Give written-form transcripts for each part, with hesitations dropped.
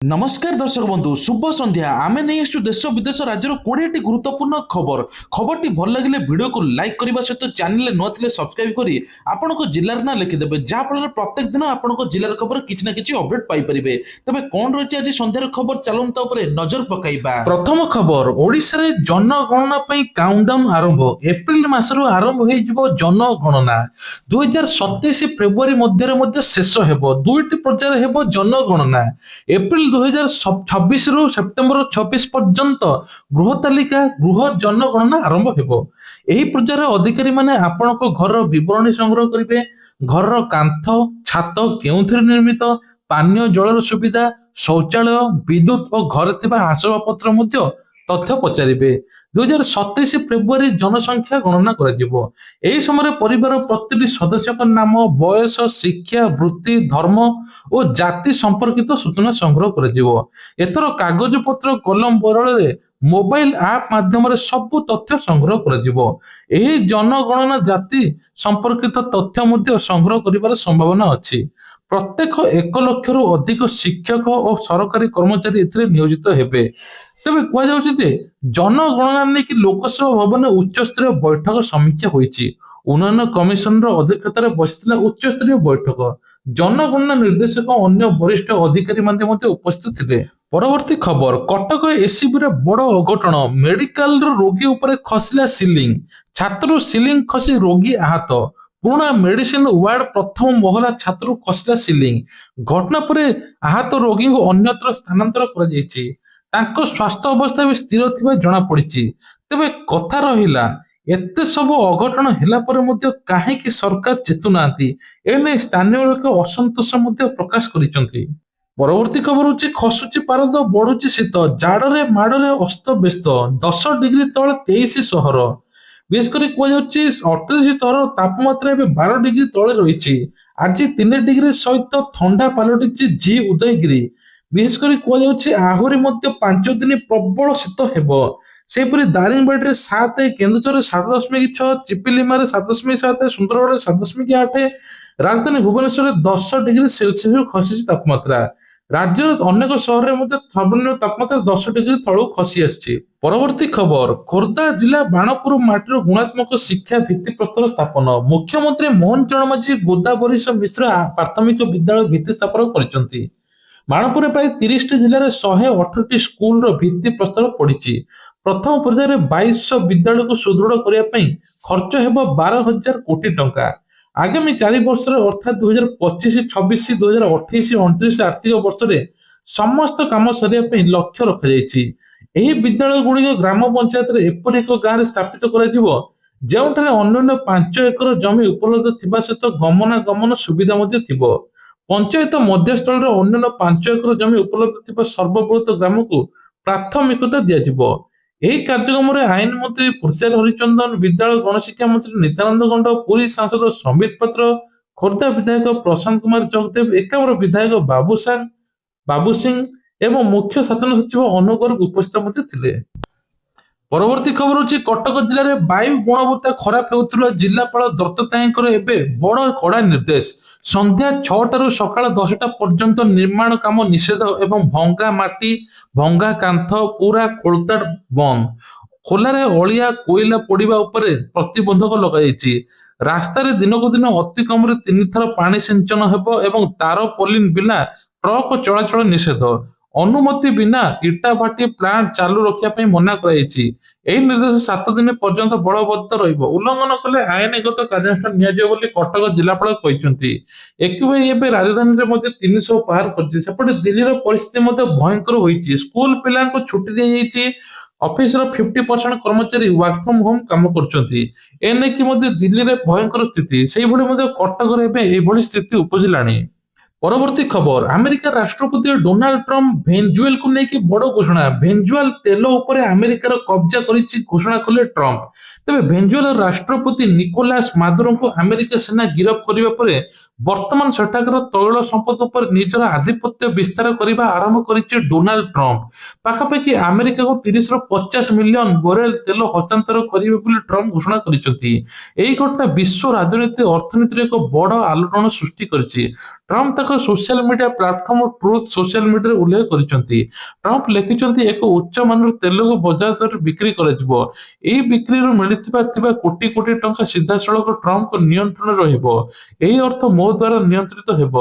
नमस्कार दर्शक बंधु शुभ संध्या आमे नहीं आसु देश विदेश राज्यर 20टी गुरुत्वपूर्ण खबर खबरटी भल लगे वीडियो को लाइक करने सहित चैनल न थे सब्सक्राइब करी आपण जिलार ना लिखिदेवे जहाँफल प्रत्येक दिन आपण जिलार खबर किसी ना कि अपडेट पाइपर तेज कौन रही आज सन्धार खबर चलता नजर पकड़ा। प्रथम खबर ओडिशा रे जनगणना काउंटडाउन आरंभ एप्रिल मासरू आरंभ हो जनगणना 2027 फेब्रुआरी मध्य शेष हो दुईटी पर्यायर हो जनगणना एप्रिल 2026 रु सेप्टेम्बर 26 पर्यंत गृह तालिका गृह जनगणना आरंभ हेबो। एही पर्यायर अधिकारी माने आपनक घर विवरणी संग्रह करिवे, घर कांथ छात केउथिर निर्मित, पानीय जलर सुविधा, शौचालय, विद्युत और घर थिबा आसबाबपत्र मध्य तथ्य पचारिबे। 2027 फेब्रुआरी जनसंख्या गणना कराजिबो। एही समय परिवार प्रतिटी सदस्यक नाम, बयस, शिक्षा, वृत्ति, धर्म और जाति संपर्कित सूचना संग्रह कराजिबो। एथर कागज पत्र कलम बदଳରେ मोबाइल ऐप माध्यम सब तथ्य संग्रह कराजिबो। एही जनगणना जाति संपर्कित तथ्य मध्य संग्रह करिबार संभावना अछि। प्रत्येक 1 लाख रु अधिक शिक्षक और सरकारी कर्मचारी एथिरे नियोजित हेबे। तेबे कुआ जाउछि जे जनगणना नेकी लोकसभा भवन उच्च स्तरीय बैठक समीक्षा होईछि। उन्नयन कमिशन अध्यक्षतार बसिथिला उच्च स्तरीय बैठक। जनगणना निर्देशक अन्य वरिष्ठ अधिकारी मध्य उपस्थित थे। परवर्ती खबर कटक एसीबी रे बड़ अघटन मेडिकल रोगी उपरे खसला सिलिंग छात्र सिलिंग खसी रोगी आहत पुणा मेडिसिन वार्ड प्रथम महला छात्र खसला सिलिंग घटना पर आहत रोगी को अन्यत्र स्थानांतर कर तांको स्वास्थ्य अवस्था भी स्थिर थिबा जणा पड़िछि। तेबे कथा रहिला एते सब अघटन हेला पर मध्य काहेकि सरकार चेतु नांती एने स्थानीय लोक असंतोष मध्य प्रकाश करिसंती। परवर्ती खबर होची खसुची पारद बढुची शीत जाडरे माडरे अस्त व्यस्त 10 डिग्री तले 23 सहर विशेष करी कुआ जाउची 38 स्तर तापमात्रा एबे 12 डिग्री तले रहिछि। आज 3 डिग्री सहित ठंडा पालटिछि जी उदयगिरी विशेष करी कुआ जाउची आहुरी मध्य 5 दिन प्रबल शीत हेबो। सेपरी दारिंगबाड़ी 7 केन्दुझर 7.6 चिपिलिमारे 7.7 सुंदरगढ़ 7.8 राजधानी भुवनेश्वर 10 डिग्री सेल्सियस खसी तापमात्रा राज्यर अनेक सहर में सर्वनिम्न तापमात्रा 10 डिग्री तलू खसी आसी। परवर्ती खबर खोर्धा जिला बाणपुर माटीर गुणात्मक शिक्षा भित्ति प्रस्तर स्थापन मुख्यमंत्री मोहन चरण माझी गोदावरीश मिश्र प्राथमिक विद्यालय भित्ति स्थापन कर बाणपुर प्राय 30 जिले में 118 स्कूल भित्ति प्रस्तर पड़ी। प्रथम पर्यायर 2200 विद्यालय को सुदृढ़ करने खर्च हो 12,000 कोटी टंका। आगामी 4 वर्ष अर्थात 2025-26 2028-29 आर्थिक वर्ष में समस्त काम सरिया लक्ष्य रखा विद्यालय गुड़िक ग्राम पंचायत एपरि एक गाँव स्थापित कर अन्य 5 एकर जमी उपलब्ध थिबा सहित गमनागमन सुविधा पंचायत मध्यस्थल अन्य 5 एकर जमी उपलब्ध थिबा सर्वबृहत ग्राम को प्राथमिकता दिया। यही कार्यक्रम में आईन मंत्री पुरसाद हरिचंदन विद्यालय गणशिक्षा मंत्री नित्यानंद गंड पुरी सांसद संबित पात्र खोर्धा विधायक प्रशांत कुमार जगदेव एकावर विधायक बाबू सिंह एवं मुख्य शासन सचिव अनु गर्ग उपस्थित थे। परवर्ती खबर होची कटक जिले में वायु गुणवत्ता खराब होउथिबा जिलापाल दत्तताईंकर एबे बड़ कड़ा निर्देश संध्या 6 सकाळ 10 पर्यंत निर्माण काम निषेध एवं भंगा माटी भंगा कांथ पूरा खोलताड़ बंद खोलारे अलिया कोईला पड़िबा उपरे प्रतिबंधक लगाଯାଇଛି। रास्तार दिन को दिन अति कम 3 थर पानी सिंचन हेबो एवं तार पोलिन बिना ट्रक चलाचल निषेध अनुमति बिना इटा भाटी प्लांट चालू रखा मना कर निर्देश 7 दिन पर्यंत बलबद्ध रहिबो उल्लंघन कले आईनगत कार्यानुष्ठान नियाजिबो कटक जिलापाल कहते। एक राजधानी में 300 पार करपटे दिल्ली परिस्थिति भयंकर होती स्कूल पिला छुट्टी दी जाइए ऑफिस 50% कर्मचारी वर्क फ्रॉम होम काम कर दिल्ली में भयंकर स्थिति से कटक स्थिति उपजिलानी। परवर्ती खबर अमेरिका राष्ट्रपति डोनाल्ड ट्रम्प भेनेजुएल को लेकिन बड़ घोषणा भेनेजुएल तेल उपरे अमेरिकार कब्जा करिछि घोषणा कले ट्रम्प। तेबे भेनेजुएल राष्ट्रपति निकोलास मादुरो को अमेरिका सेना गिरफ्त करिबा परे वर्तमान सेठाकर तैल संपद उपर निजर आधिपत्य विस्तार करबा आरंभ करिछि डोनाल्ड ट्रम्प। पाखापाखि अमेरिका को 30 ରୁ 50 मिलियन बैरेल तेल हस्तांतर करिबे बोली ट्रम्प घोषणा करिसथि। एही घटना विश्व राजनीति अर्थनीति एक बड़ आलोड़न सृष्टि करिछि। ट्रम्प ଏକ social media platform truth social ମିଡିଆରେ ଉଲ୍ଲେଖ କରିଛନ୍ତି। ଟ୍ରମ୍ପ ଲେଖିଛନ୍ତି ଏକ ଉଚ୍ଚମାନର ତେଲକୁ ବଜାର ଦରରେ ବିକ୍ରି କରାଯିବ। ଏହି ବିକ୍ରିରୁ ମିଳିଥିବା କୋଟି କୋଟି ଟଙ୍କା ସିଧାସଳଖ ଟ୍ରମ୍ପଙ୍କ ନିୟନ୍ତ୍ରଣରେ ରହିବ। ଏହି ଅର୍ଥ ମୋ ଦ୍ୱାରା ନିୟନ୍ତ୍ରିତ ହେବ,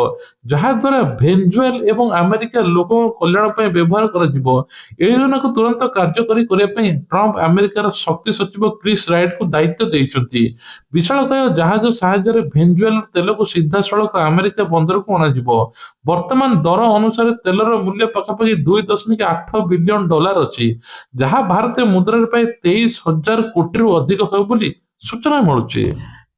ଯାହା ଦ୍ୱାରା ଭେନେଜୁଏଲା ଏବଂ ଆମେରିକା ଲୋକଙ୍କ କଲ୍ୟାଣ ପାଇଁ ବ୍ୟବହାର କରାଯିବ। ଏହି ଯୋଜନାକୁ ତୁରନ୍ତ କାର୍ଯ୍ୟକାରୀ କରିବା ପାଇଁ ଟ୍ରମ୍ପ ଆମେରିକାର ଶକ୍ତି ସଚିବ କ୍ରିସ୍ ରାଇଟଙ୍କୁ ଦାୟିତ୍ୱ ଦେଇଛନ୍ତି। ବିଶାଳକାୟ ଜାହାଜ ସାହାଯ୍ୟରେ ଭେନେଜୁଏଲାର ତେଲକୁ ସିଧାସଳଖ ଆମେରିକା ବନ୍ଦରକୁ ଅଣାଯିବ। ବର୍ତ୍ତମାନ ଦର ଅନୁସାରେ ତେଲର ମୂଲ୍ୟ ପାଖାପାଖି $2.8 ବିଲିୟନ ଅଛି, ଯାହା ଭାରତୀୟ ମୁଦ୍ରାରେ ପ୍ରାୟ 23,000 କୋଟିରୁ ଅଧିକ ହେବ ବୋଲି ସୂଚନା ମିଳୁଛି।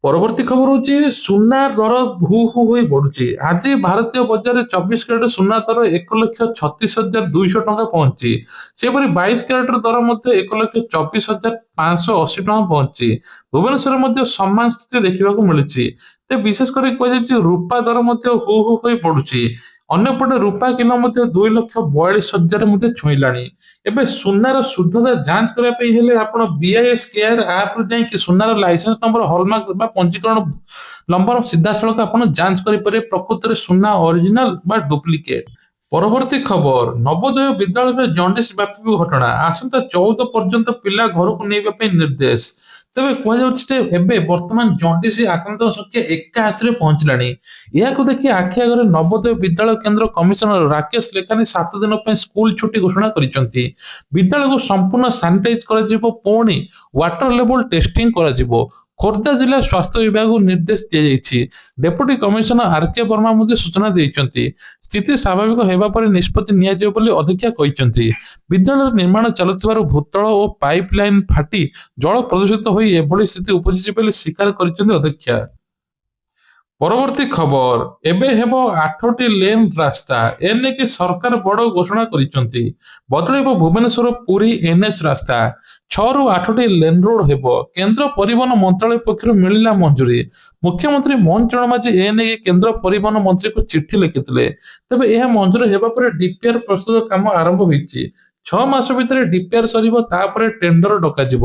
ପରବର୍ତ୍ତୀ ଖବର ହଉଛି ସୁନା ଦର ହୁ ହୁ ହୋଇ ବଢୁଛି। ଆଜି ଭାରତୀୟ ବଜାରରେ 24 କ୍ୟାରେଟ ସୁନା ଦର 1,36,200 ଟଙ୍କା ପହଞ୍ଚିଛି। ସେହିପରି 22 କ୍ୟାରେଟର ଦର ମଧ୍ୟ 1,24,580 ଟଙ୍କା ପହଞ୍ଚିଛି। ଭୁବନେଶ୍ୱରରେ ମଧ୍ୟ ସମାନ ସ୍ଥିତି ଦେଖିବାକୁ ମିଳିଛି। ତେବେ ବିଶେଷ କରି କୁହାଯାଇଛି ରୂପା ଦର ମଧ୍ୟ ହୁ ହୁ ହୋଇ ବଢୁଛି। ଅନ୍ୟପଟେ ରୂପା କିଲୋ ମଧ୍ୟ 2,42,000 ମଧ୍ୟ ଛୁଇଁଲାଣି। ଏବେ ସୁନାର ଶୁଦ୍ଧତା ଯାଞ୍ଚ କରିବା ପାଇଁ ହେଲେ ଆପଣ BIS କେୟାର ଆପରେ ଯାଇକି ସୁନାର ଲାଇସେନ୍ସ ନମ୍ବର, ହଲମାର୍କ ବା ପଞ୍ଜୀକରଣ ନମ୍ବର ସିଧାସଳଖ ଆପଣ ଯାଞ୍ଚ କରିପାରିବେ ପ୍ରକୃତରେ ସୁନା ଅରିଜିନାଲ ବା ଡୁପ୍ଲିକେଟ। ପରବର୍ତ୍ତୀ ଖବର, ନବୋଦୟ ବିଦ୍ୟାଳୟରେ ଜଣ୍ଡିସ ବ୍ୟାପିବ ଘଟଣା। ଆସନ୍ତା 14 ପର୍ଯ୍ୟନ୍ତ ପିଲା ଘରକୁ ନେବା ପାଇଁ ନିର୍ଦ୍ଦେଶ। ତେବେ କୁହାଯାଉଛି ଯେ ଏବେ ବର୍ତ୍ତମାନ ଜଣ୍ଡିସ ଆକ୍ରାନ୍ତଙ୍କ ସଂଖ୍ୟା 81ରେ ପହଞ୍ଚିଲାଣି। ଏହାକୁ ଦେଖି ଆଖି ଆଗରେ ନବୋଦୟ ବିଦ୍ୟାଳୟ କେନ୍ଦ୍ର କମିଶନର ରାକେଶ ଲେଖାନି 7 ଦିନ ପାଇଁ ସ୍କୁଲ ଛୁଟି ଘୋଷଣା କରିଛନ୍ତି। ବିଦ୍ୟାଳୟକୁ ସମ୍ପୂର୍ଣ୍ଣ ସାନିଟାଇଜ କରାଯିବ, ପୁଣି ୱାଟର ଲେବଲ ଟେଷ୍ଟିଂ କରାଯିବ। ଖୋର୍ଦ୍ଧା ଜିଲ୍ଲା ସ୍ୱାସ୍ଥ୍ୟ ବିଭାଗକୁ ନିର୍ଦ୍ଦେଶ ଦିଆଯାଇଛି। ଡେପୁଟି କମିଶନର RK ବର୍ମା ମଧ୍ୟ ସୂଚନା ଦେଇଛନ୍ତି। ସ୍ଥିତି ସ୍ୱାଭାବିକ ହେବା ପରେ ନିଷ୍ପତ୍ତି ନିଆଯିବ ବୋଲି ଅଧ୍ୟକ୍ଷା କହିଛନ୍ତି। ବିଦ୍ୟାଳୟର ନିର୍ମାଣ ଚାଲୁଥିବାରୁ ଭୂତଳ ଓ ପାଇପ ଲାଇନ ଫାଟି ଜଳ ପ୍ରଦୂଷିତ ହୋଇ ଏଭଳି ସ୍ଥିତି ଉପୁଜିଛି ବୋଲି ସ୍ୱୀକାର କରିଛନ୍ତି ଅଧ୍ୟକ୍ଷା। ପରବର୍ତ୍ତୀ ଖବର, ଏବେ ହେବ 8ଟି ଲେନ୍ ରାସ୍ତା। ଏନେଇକି ସରକାର ବଡ଼ ଘୋଷଣା କରିଛନ୍ତି। ବଦଳିବ ଭୁବନେଶ୍ୱର ପୁରୀ NH ରାସ୍ତା। 6ରୁ 8ଟି ଲେନ୍ ରୋଡ ହେବ। କେନ୍ଦ୍ର ପରିବହନ ମନ୍ତ୍ରାଳୟ ପକ୍ଷରୁ ମିଳିଲା ମଞ୍ଜୁରୀ। ମୁଖ୍ୟମନ୍ତ୍ରୀ ମୋହନ ଚରଣ ମାଝୀ ଏନେଇ କେନ୍ଦ୍ର ପରିବହନ ମନ୍ତ୍ରୀଙ୍କୁ ଚିଠି ଲିଖିଥିଲେ। ତେବେ ଏହା ମଞ୍ଜୁର ହେବା ପରେ DPR ପ୍ରସ୍ତୁତ କାମ ଆରମ୍ଭ ହୋଇଛି। 6 ମାସ ଭିତରେ DPR ସରିବ, ତାପରେ ଟେଣ୍ଡର ଡକାଯିବ।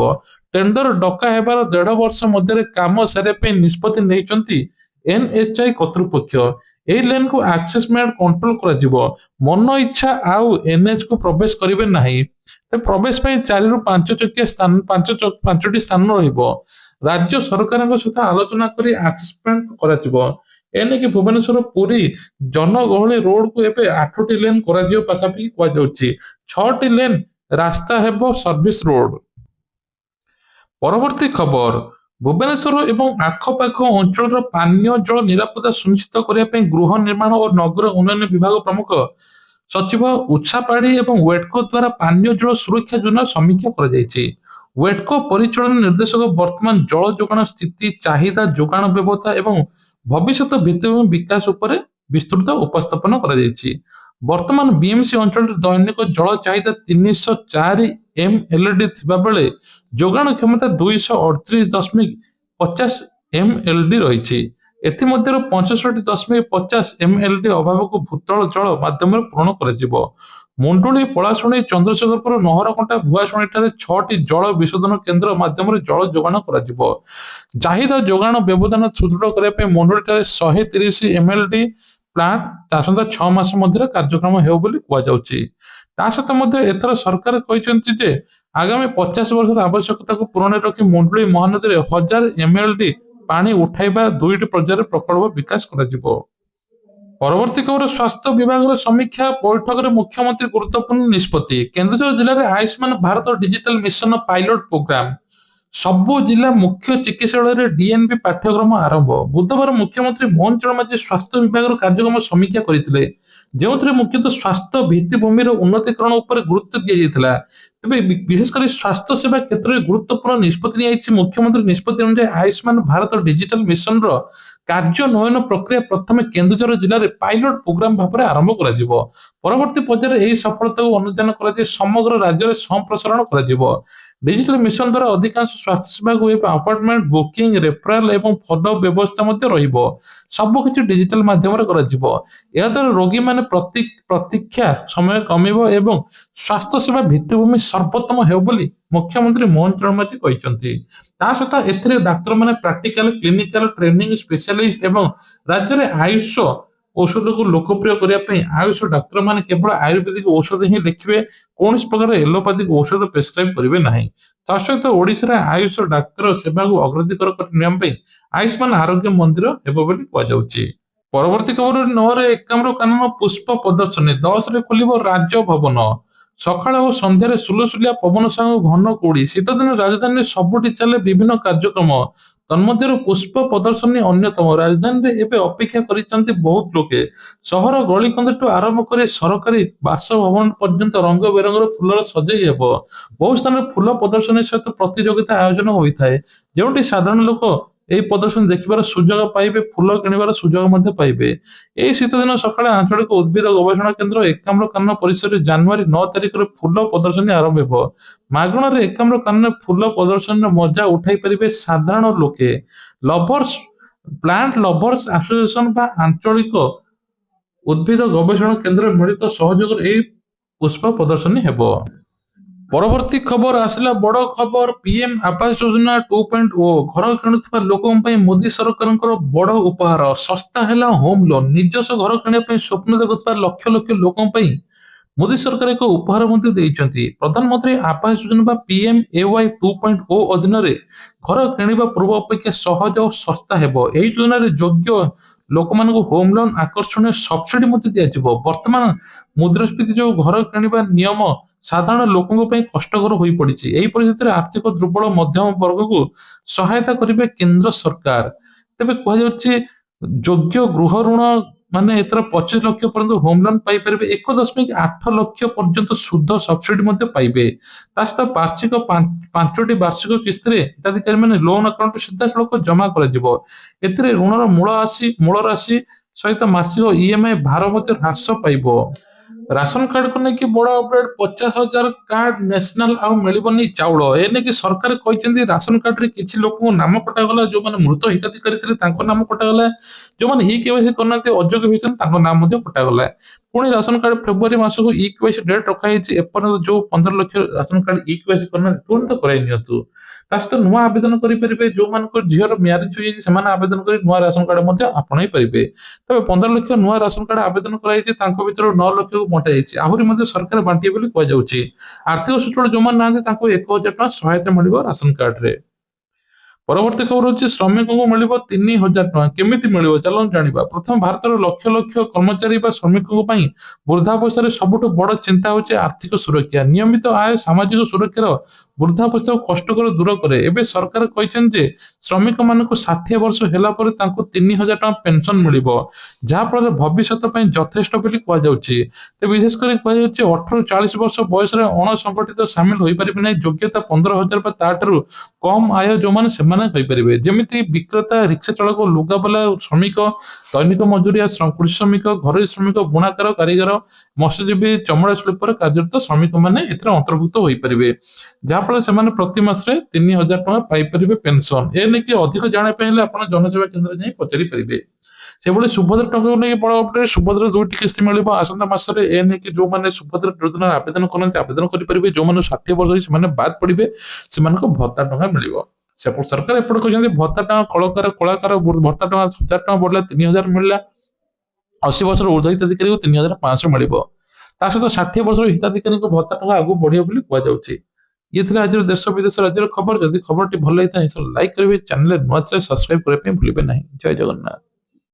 ଟେଣ୍ଡର ଡକା ହେବାର 1.5 ବର୍ଷ ମଧ୍ୟରେ କାମ ସାରିବା ପାଇଁ ନିଷ୍ପତ୍ତି ନେଇଛନ୍ତି NHAI କର୍ତ୍ତୃପକ୍ଷ। ଏହି ଲେନ୍କୁ ଆକ୍ସେସ ମ୍ୟାଟ୍ କଣ୍ଟ୍ରୋଲ କରାଯିବ। ମନ ଇଚ୍ଛା ଆଉ NH କୁ ପ୍ରବେଶ କରିବେ ନାହିଁ। ପ୍ରବେଶ ପାଇଁ 4ରୁ 5ଟି ସ୍ଥାନ ରହିବ। ରାଜ୍ୟ ସରକାରଙ୍କ ସହିତ ଆଲୋଚନା କରି ଆକ୍ସେସ ମ୍ୟାଟ୍ କରାଯିବ। ଏନେଇକି ଭୁବନେଶ୍ୱର ପୁରୀ ଜନଗହଳି ରୋଡକୁ ଏବେ 8ଟି ଲେନ୍ କରାଯିବ ପାଖାପାଖି କୁହାଯାଉଛି। 6ଟି ଲେନ୍ ରାସ୍ତା ହେବ ସର୍ଭିସ ରୋଡ। ପରବର୍ତ୍ତୀ ଖବର, ଭୁବନେଶ୍ୱର ଏବଂ ଆଖପାଖ ଅଞ୍ଚଳର ପାନୀୟ ଜଳ ନିରାପତ୍ତା ସୁନିଶ୍ଚିତ କରିବା ପାଇଁ ଗୃହ ନିର୍ମାଣ ଓ ନଗର ଉନ୍ନୟନ ବିଭାଗ ପ୍ରମୁଖ ସଚିବ ଉଷା ପାଢୀ ଏବଂ ୱେଟକୋ ଦ୍ୱାରା ପାନୀୟ ଜଳ ସୁରକ୍ଷା ଯୋଜନା ସମୀକ୍ଷା କରାଯାଇଛି। ୱେଟକୋ ପରିଚାଳନା ନିର୍ଦ୍ଦେଶକ ବର୍ତ୍ତମାନ ଜଳ ଯୋଗାଣ ସ୍ଥିତି, ଚାହିଦା, ଯୋଗାଣ ବ୍ୟବସ୍ଥା ଏବଂ ଭବିଷ୍ୟତ ଭିତ୍ତିଭୂମି ବିକାଶ ଉପରେ ବିସ୍ତୃତ ଉପସ୍ଥାପନ କରାଯାଇଛି। ବର୍ତ୍ତମାନ BMC ଅଞ୍ଚଳରେ ଦୈନିକ ଜଳ ଚାହିଦା 304 MLD ଥିବାବେଳେ ଯୋଗାଣ କ୍ଷମତା 238.50 MLD ରହିଛି। ଏଥିମଧ୍ୟରୁ 65.50 MLD ଅଭାବକୁ ଭୂତଳ ଜଳ ମାଧ୍ୟମରେ ପୂରଣ କରାଯିବ। ମୁଣ୍ଡୁଳି, ପଳାଶୁଣୀ, ଚନ୍ଦ୍ରଶେଖରପୁର, ନହରକଣ୍ଟା, ଭୁଆଶୁଣୀଠାରେ 6ଟି ଜଳ ବିଶୋଧନ କେନ୍ଦ୍ର ମାଧ୍ୟମରେ ଜଳ ଯୋଗାଣ କରାଯିବ। ଚାହିଦା ଯୋଗାଣ ବ୍ୟବଧାନ ସୁଦୃଢ କରିବା ପାଇଁ ମୁଣ୍ଡୁଳିଠାରେ 130 MLD ପ୍ଲାଣ୍ଟ ଆସନ୍ତା 6 ମାସ ମଧ୍ୟରେ କାର୍ଯ୍ୟକ୍ରମ ହେବ ବୋଲି କୁହାଯାଉଛି। ତା ସହିତ ମଧ୍ୟ ଏଥର ସରକାର କହିଛନ୍ତି ଯେ ଆଗାମୀ 50 ବର୍ଷର ଆବଶ୍ୟକତାକୁ ପୂରଣରେ ରଖି ମୁଣ୍ଡୁଳି ମହାନଦୀରେ 1000 MLD ପାଣି ଉଠାଇବା 2ଟି ପର୍ଯ୍ୟାୟରେ ପ୍ରକଳ୍ପ ବିକାଶ କରାଯିବ। ପରବର୍ତ୍ତୀ ଖବର, ସ୍ୱାସ୍ଥ୍ୟ ବିଭାଗର ସମୀକ୍ଷା ବୈଠକରେ ମୁଖ୍ୟମନ୍ତ୍ରୀ ଗୁରୁତ୍ୱପୂର୍ଣ୍ଣ ନିଷ୍ପତ୍ତି। କେନ୍ଦୁଝର ଜିଲ୍ଲାରେ Ayushman Bharat digital mission pilot programme. ସବୁ ଜିଲ୍ଲା ମୁଖ୍ୟ ଚିକିତ୍ସାଳୟରେ DNB ପାଠ୍ୟକ୍ରମ ଆରମ୍ଭ। ବୁଧବାର ମୁଖ୍ୟମନ୍ତ୍ରୀ ମୋହନ ଚରଣ ମାଝୀ ସ୍ୱାସ୍ଥ୍ୟ ବିଭାଗର କାର୍ଯ୍ୟକ୍ରମ ସମୀକ୍ଷା କରିଥିଲେ, ଯେଉଁଥିରେ ମୁଖ୍ୟତଃ ସ୍ୱାସ୍ଥ୍ୟ ଭିତ୍ତିଭୂମିର ଉନ୍ନତିକରଣ ଉପରେ ଗୁରୁତ୍ୱ ଦିଆଯାଇଥିଲା। ତେବେ ବିଶେଷ କରି ସ୍ୱାସ୍ଥ୍ୟ ସେବା କ୍ଷେତ୍ରରେ ଗୁରୁତ୍ୱପୂର୍ଣ୍ଣ ନିଷ୍ପତ୍ତି ନିଆଯାଇଛି। ମୁଖ୍ୟମନ୍ତ୍ରୀ ନିଷ୍ପତ୍ତି ଅନୁଯାୟୀ ଆୟୁଷ୍ମାନ ଭାରତ ଡିଜିଟାଲ ମିଶନର କାର୍ଯ୍ୟାନ୍ୱୟନ ପ୍ରକ୍ରିୟା ପ୍ରଥମେ କେନ୍ଦୁଝର ଜିଲ୍ଲାରେ ପାଇଲଟ ପ୍ରୋଗ୍ରାମ ଭାବରେ ଆରମ୍ଭ କରାଯିବ। ପରବର୍ତ୍ତୀ ପର୍ଯ୍ୟାୟରେ ଏହି ସଫଳତାକୁ ଅନୁଧ୍ୟାନ କରାଯାଇ ସମଗ୍ର ରାଜ୍ୟରେ ସମ୍ପ୍ରସାରଣ କରାଯିବ। ଡିଜିଟାଲ ମିଶନ ଦ୍ୱାରା ଅଧିକାଂଶ ସ୍ୱାସ୍ଥ୍ୟ ସେବାକୁ ଏବେ ଆପାର୍ଟମେଣ୍ଟ ବୁକିଂ, ରେଫରାଲ ଏବଂ ଫଲୋଅପ୍ ବ୍ୟବସ୍ଥା ମଧ୍ୟ ରହିବ। ସବୁକିଛି ଡିଜିଟାଲ ମାଧ୍ୟମରେ କରାଯିବ। ଏହାଦ୍ୱାରା ରୋଗୀମାନେ ପ୍ରତୀକ୍ଷା ସମୟ କମିବ ଏବଂ ସ୍ୱାସ୍ଥ୍ୟ ସେବା ଭିତ୍ତିଭୂମି ସର୍ବୋତ୍ତମ ହେବ ବୋଲି ମୁଖ୍ୟମନ୍ତ୍ରୀ ମୋହନ ଚରଣ ମାଝୀ କହିଛନ୍ତି। ତା ସହିତ ଏଥିରେ ଡାକ୍ତରମାନେ ପ୍ରାକ୍ଟିକାଲ, କ୍ଲିନିକାଲ ଟ୍ରେନିଂ ସ୍ପେଶାଲିଷ୍ଟ ଏବଂ ରାଜ୍ୟରେ ଆୟୁଷ ଔଷଧକୁ ଲୋକପ୍ରିୟ କରିବା ପାଇଁ ଆୟୁଷ ଡାକ୍ତରମାନେ କେବଳ ଆୟୁର୍ବେଦିକ ଔଷଧ ହିଁ ଲେଖିବେ, କୌଣସି ପ୍ରକାର ଏଲୋପାଥିକ ଔଷଧ ପ୍ରେସ୍କ୍ରାଇବ୍ କରିବେ ନାହିଁ। ତା ସହିତ ଓଡ଼ିଶାରେ ଆୟୁଷ ଡାକ୍ତର ସେବାକୁ ଅଗ୍ରାଧିକାର ନିୟମ ପାଇଁ ଆୟୁଷ୍ମାନ ଆରୋଗ୍ୟ ମନ୍ଦିର ହେବ ବୋଲି କୁହାଯାଉଛି। ପରବର୍ତ୍ତୀ ଖବର 9ରେ ଏକାମ୍ର କାନନ ପୁଷ୍ପ ପ୍ରଦର୍ଶନୀ, 10ରେ ଖୋଲିବ ରାଜଭବନ। ସକାଳ ଓ ସନ୍ଧ୍ୟାରେ ସୁଲସୁଲିଆ ପବନ ସାଙ୍ଗକୁ ଘନ କୁହୁଡ଼ି, ଶୀତଦିନେ ରାଜଧାନୀରେ ସବୁଠି ଚାଲେ ବିଭିନ୍ନ କାର୍ଯ୍ୟକ୍ରମ। ତନ୍ମଧ୍ୟରୁ ପୁଷ୍ପ ପ୍ରଦର୍ଶନୀ ଅନ୍ୟତମ। ରାଜଧାନୀରେ ଏବେ ଅପେକ୍ଷା କରିଛନ୍ତି ବହୁତ ଲୋକେ। ସହର ଗଳିକନ୍ଦିଠୁ ଆରମ୍ଭ କରି ସରକାରୀ ବାସଭବନ ପର୍ଯ୍ୟନ୍ତ ରଙ୍ଗ ବେରଙ୍ଗର ଫୁଲର ସଜେଇ ହେବ। ବହୁ ସ୍ଥାନରେ ଫୁଲ ପ୍ରଦର୍ଶନୀ ସହିତ ପ୍ରତିଯୋଗିତା ଆୟୋଜନ ହୋଇଥାଏ, ଯେଉଁଠି ସାଧାରଣ ଲୋକ ଏହି ପ୍ରଦର୍ଶନୀ ଦେଖିବାର ସୁଯୋଗ ପାଇବେ, ଫୁଲ କିଣିବାର ସୁଯୋଗ ମଧ୍ୟ ପାଇବେ। ଏହି ଶୀତଦିନ ସକାଳେ ଆଞ୍ଚଳିକ ଉଦ୍ଭିଦ ଗବେଷଣା କେନ୍ଦ୍ର ଏକାମ୍ର କାନନ ପରିସରରେ ଜାନୁଆରୀ 9 ତାରିଖରେ ଫୁଲ ପ୍ରଦର୍ଶନୀ ଆରମ୍ଭ ହେବ। ମାଗଣାରେ ଏକାମ୍ର କାନନରେ ଫୁଲ ପ୍ରଦର୍ଶନୀର ମଜା ଉଠାଇ ପାରିବେ ସାଧାରଣ ଲୋକେ। ଲଭର୍ସ ପ୍ଲାଣ୍ଟ ଲଭର୍ସ ଆସୋସିଏସନ ବା ଆଞ୍ଚଳିକ ଉଦ୍ଭିଦ ଗବେଷଣା କେନ୍ଦ୍ର ମିଳିତ ସହଯୋଗରେ ଏହି ପୁଷ୍ପ ପ୍ରଦର୍ଶନୀ ହେବ। ପରବର୍ତ୍ତୀ ଖବର ଆସିଲା, ବଡ ଖବର, ପିଏମ ଆବାସ ଯୋଜନା 2.0 ଘର କିଣୁଥିବା ଲୋକଙ୍କ ପାଇଁ ମୋଦି ସରକାରଙ୍କର ବଡ ଉପହାର। ଶସ୍ତା ହେଲା ହୋମ ଲୋନ। ନିଜସ୍ୱ ଘର କିଣିବା ପାଇଁ ସ୍ୱପ୍ନ ଦେଖୁଥିବା ଲକ୍ଷ ଲକ୍ଷ ଲୋକଙ୍କ ପାଇଁ ମୋଦି ସରକାର ଏକ ଉପହାର ମଧ୍ୟ ଦେଇଛନ୍ତି। ପ୍ରଧାନମନ୍ତ୍ରୀ ଆବାସ ଯୋଜନା ବା PMAY 2.0 ଅଧୀନରେ ଘର କିଣିବା ପୂର୍ବ ଅପେକ୍ଷା ସହଜ ଓ ଶସ୍ତା ହେବ। ଏହି ଯୋଜନାରେ ଯୋଗ୍ୟ ଲୋକମାନଙ୍କୁ ହୋମ ଲୋନ, ଆକର୍ଷଣୀୟ ସବସିଡି ମଧ୍ୟ ଦିଆଯିବ। ବର୍ତ୍ତମାନ ମୁଦ୍ରାସ୍ଫୀତି ଯୋଗୁଁ ଘର କିଣିବା ନିୟମ ସାଧାରଣ ଲୋକଙ୍କ ପାଇଁ କଷ୍ଟକର ହୋଇପଡିଛି। ଏହି ପରିସ୍ଥିତିରେ ଆର୍ଥିକ ଦୁର୍ବଳ ମଧ୍ୟମ ବର୍ଗକୁ ସହାୟତା କରିବେ କେନ୍ଦ୍ର ସରକାର। ତେବେ କୁହାଯାଉଛି ଯୋଗ୍ୟ ଗୃହ ଋଣ ମାନେ ଏଥର 25 ଲକ୍ଷ ପର୍ଯ୍ୟନ୍ତ ହୋମ ଲୋନ ପାଇପାରିବେ। 1.8 ଲକ୍ଷ ପର୍ଯ୍ୟନ୍ତ ସୁଧ ସବସିଡି ମଧ୍ୟ ପାଇବେ। ତା ସହିତ ବାର୍ଷିକ ପାଞ୍ଚଟି ବାର୍ଷିକ କିସ୍ତିରେ ହିତାଧିକାରୀ ମାନେ ଲୋନ ଆକାଉଣ୍ଟ ସିଧାସଳଖ ଜମା କରାଯିବ। ଏଥିରେ ଋଣର ମୂଳ ରାଶି ସହିତ ମାସିକ EMI ଭାର ମଧ୍ୟ ହ୍ରାସ ପାଇବ। ରାସନ କାର୍ଡକୁ ନେଇକି ବଡ ଅପଡେଟ, 50,000 କାର୍ଡ ନ୍ୟାସନାଲ ଆଉ ମିଳିବନି ଚାଉଳ। ଏ ନେଇକି ସରକାର କହିଛନ୍ତି ରାସନ କାର୍ଡରେ କିଛି ଲୋକଙ୍କ ନାମ କଟାଗଲା, ଯୋଉମାନେ ମୃତ ହିତାଧିକାରୀ ଥିଲେ ତାଙ୍କ ନାମ କଟାଗଲା, ଯୋଉମାନେ EKYC କରିନାହାନ୍ତି ଅଯୋଗ୍ୟ ହୋଇଛନ୍ତି ତାଙ୍କ ନାମ ମଧ୍ୟ କଟାଗଲା। ପୁଣି ରାସନ କାର୍ଡ ଫେବୃଆରୀ ମାସକୁ EKYC ଡେଟ୍ ରଖାଯାଇଛି। ଏପର୍ଯ୍ୟନ୍ତ ଯୋଉ 15 ଲକ୍ଷ ରାସନ କାର୍ଡ EKYC କରିନାହାନ୍ତି ତୁରନ୍ତ କରାଇ ନିଅନ୍ତୁ। ତା ସହିତ ନୂଆ ଆବେଦନ କରିପାରିବେ, ଯୋଉମାନଙ୍କ ଝିଅର ମ୍ୟାରେଜ ହୋଇଯାଇଛି ସେମାନେ ଆବେଦନ କରି ନୂଆ ରାସନ କାର୍ଡ ମଧ୍ୟ ଆପଣେଇ ପାରିବେ। ତେବେ 15 ଲକ୍ଷ ନୂଆ ରାସନ କାର୍ଡ ଆବେଦନ କରାଯାଇଛି, ତାଙ୍କ ଭିତରୁ 9 ଲକ୍ଷକୁ ବଣ୍ଟାଯାଇଛି। ଆହୁରି ମଧ୍ୟ ସରକାର ବାଣ୍ଟିବେ ବୋଲି କୁହାଯାଉଛି। ଆର୍ଥିକ ସଚ୍ଛଳ ଯୋଉମାନେ ନାହାନ୍ତି ତାଙ୍କୁ 1,000 ଟଙ୍କା ସହାୟତା ମିଳିବ ରାସନ କାର୍ଡରେ। ପରବର୍ତ୍ତୀ ଖବର ହଉଛି, ଶ୍ରମିକଙ୍କୁ ମିଳିବ 3,000 ଟଙ୍କା। କେମିତି ମିଳିବ ଚାଲନ୍ତୁ ଜାଣିବା। ପ୍ରଥମେ, ଭାରତର ଲକ୍ଷ ଲକ୍ଷ କର୍ମଚାରୀ ବା ଶ୍ରମିକଙ୍କ ପାଇଁ ବୃଦ୍ଧାବସ୍ଥାରେ ସବୁଠୁ ବଡ ଚିନ୍ତା ହେଉଛି ଆର୍ଥିକ ସୁରକ୍ଷା। ନିୟମିତ ଆୟ ସାମାଜିକ ସୁରକ୍ଷାର ବୃଦ୍ଧାବସ୍ଥାକୁ କଷ୍ଟକର ଦୂର କରେ। ଏବେ ସରକାର କହିଛନ୍ତି ଯେ ଶ୍ରମିକମାନଙ୍କୁ 60 ବର୍ଷ ହେଲା ପରେ ତାଙ୍କୁ 3,000 ଟଙ୍କା ପେନସନ ମିଳିବ, ଯାହାଫଳରେ ଭବିଷ୍ୟତ ପାଇଁ ଯଥେଷ୍ଟ ବୋଲି କୁହାଯାଉଛି। ତ ବିଶେଷ କରି କୁହାଯାଉଛି 18ରୁ 40 ବର୍ଷ ବୟସରେ ଅଣସଂଗଠିତ ସାମିଲ ହୋଇପାରିବେ ନାହିଁ। ଯୋଗ୍ୟତା 15,000 ବା ତାଠାରୁ କମ ଆୟ ଯୋଉମାନେ ସେମାନେ କହିପାରିବେ, ଯେମିତି ବିକ୍ରେତା, ରିକ୍ସା ଚାଳକ, ଲୁଗାବାଲା ଶ୍ରମିକ, ଦୈନିକ ମଜୁରିଆ, କୃଷି ଶ୍ରମିକ, ଘରୋଇ ଶ୍ରମିକ, ବୁଣାକାର, କାରିଗର, ମତ୍ସ୍ୟଜୀବୀ, ଚମଡା ଶିଳ୍ପରେ କାର୍ଯ୍ୟରତ ଶ୍ରମିକ ମାନେ ଏଥିରେ ଅନ୍ତର୍ଭୁକ୍ତ ହୋଇପାରିବେ, ଯାହାଫଳରେ ସେମାନେ ପ୍ରତି ମାସରେ 3,000 ଟଙ୍କା ପାଇପାରିବେ ପେନସନ। ଏ ନେଇକି ଅଧିକ ଜାଣିବା ପାଇଁ ହେଲେ ଆପଣ ଜନସେବା କେନ୍ଦ୍ରରେ ଯାଇ ପଚାରି ପାରିବେ। ସେଭଳି ସୁଭଦ୍ରା ଟଙ୍କାକୁ ନେଇ ବଡ ଅପଡେଟ, ସୁଭଦ୍ରା 2ଟି କିସ୍ତି ମିଳିବ ଆସନ୍ତା ମାସରେ। ଏ ନେଇକି ଯୋଉମାନେ ସୁଭଦ୍ରା ଯୋଜନା ଆବେଦନ କରନ୍ତି ଆବେଦନ କରିପାରିବେ। ଯୋଉମାନେ 60 ବର୍ଷ ହେଇ ସେମାନେ ବାଦ ପଡିବେ, ସେମାନଙ୍କୁ ଭତ୍ତା ଟଙ୍କା ମିଳିବ। ସରକାର ଏପଟେ କହିଛନ୍ତି ଭତ୍ତା ଟଙ୍କା କଳାକାର ଭତ୍ତା ଟଙ୍କା 1,000 ଟଙ୍କା ବଢିଲା 3,000 ମିଳିଲା। 80 ବର୍ଷର ଉର୍ଦ୍ଧ୍ୱ ହିତାଧିକାରୀଙ୍କୁ 3,500 ମିଳିବ। ତା ସହିତ 60 ବର୍ଷର ହିତାଧିକାରୀଙ୍କ ଭତ୍ତା ଟଙ୍କା ଆଗକୁ ବଢିବ ବୋଲି କୁହାଯାଉଛି। ଇଏ ଥିଲା ଆଜିର ଦେଶ ବିଦେଶ ରାଜ୍ୟର ଖବର। ଯଦି ଖବରଟି ଭଲ ଲାଗିଥାଏ ଲାଇକ୍ କରିବେ, ଚ୍ୟାନେଲରେ ନୂଆ ଥିଲେ ସବସ୍କ୍ରାଇବ କରିବା ପାଇଁ ଭୁଲିବେ ନାହିଁ। ଜୟ ଜଗନ୍ନାଥ।